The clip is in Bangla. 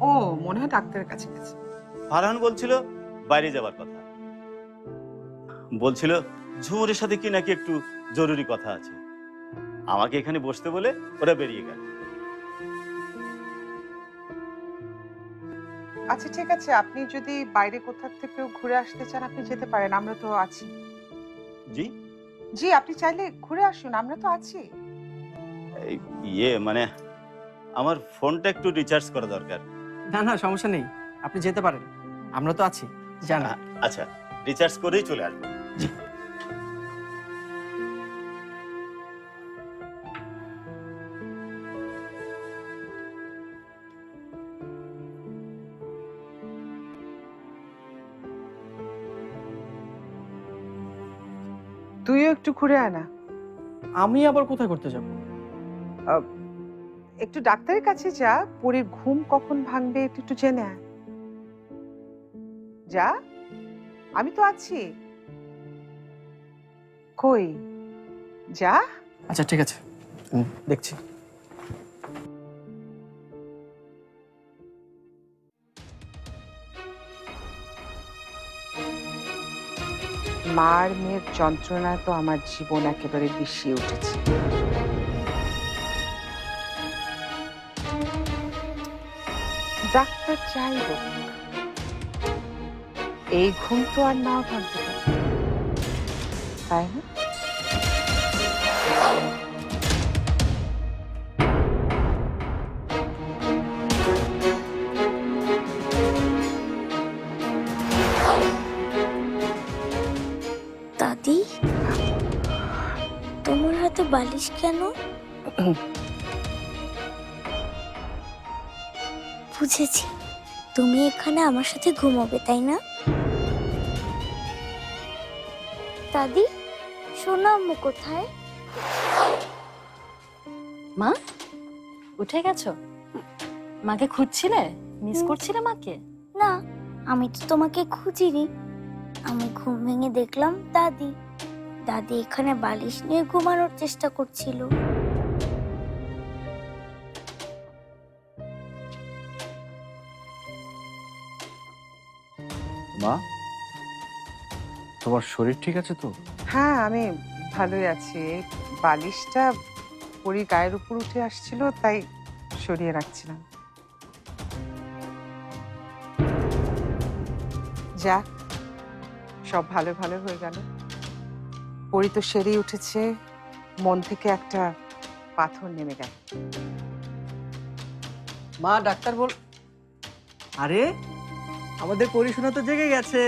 ও মনে হয় ডাক্তারের কাছে গেছে। ফারহান বলছিল বাইরে যাবার কথা, বলছিল ঝুমুরের সাথে কি নাকি একটু জরুরি কথা আছে। আমাকে এখানে বসতে বলে ওরা বেরিয়ে গেল। আচ্ছা ঠিক আছে, আপনি যদি বাইরে কোথা থেকেও ঘুরে আসতে চান আপনি যেতে পারেন, আমরা তো আছি। জি? জি, আপনি চাইলে ঘুরে আসুন, আমরা তো আছি। এই মানে আমার ফোনটা একটু রিচার্জ করা দরকার। না না, সমস্যা নেই, আপনি যেতে পারেন, আমরা তো আছি, জানা। আচ্ছা, রিচার্জ করেই চলে আসবো। তুইও একটু ঘুরে আয় না। আমি আবার কোথায় করতে যাব? আহ, একটু ডাক্তারের কাছে যা, পরীর ঘুম কখন ভাঙবে একটু একটু জেনে আয়। যা, আমি তো আছি। কই যা। আচ্ছা ঠিক আছে, দেখছি। মার মেয়ের যন্ত্রণায় তো আমার জীবন একেবারে বিষিয়ে উঠেছে। ডাক্তার চাই হোক, এই ঘুম তো আর না ভাঙতে পারে, তাই না? দাদি, তোমার হাতে বালিশ কেন? বুঝেছি, তুমি এখানে আমার সাথে ঘুমাবে, তাই না? দাদি, সোনা আম্মু কোথায়? মা, উঠে গেছো? মাকে খুঁজছিলে? মিস করছিলে মাকে? না, আমি তো তোমাকে খুঁজিনি। আমি ঘুম ভেঙে দেখলাম দাদি দাদি এখানে বালিশ নিয়ে ঘুমানোর চেষ্টা করছিল। মা, তোমার শরীর ঠিক আছে তো? হ্যাঁ, আমি ভালোই আছি। এই বালিশটা পরীর গায়ের উপর উঠে আসছিল, তাই সরিয়ে রাখছিলাম। যাক, সব ভালো ভালো হয়ে গেল। পরী তো সেরেই উঠেছে, মন থেকে একটা পাথর নেমে গেল। মা, ডাক্তার বল। আরে, আমাদের পরিশোনা তো জেগে গেছে।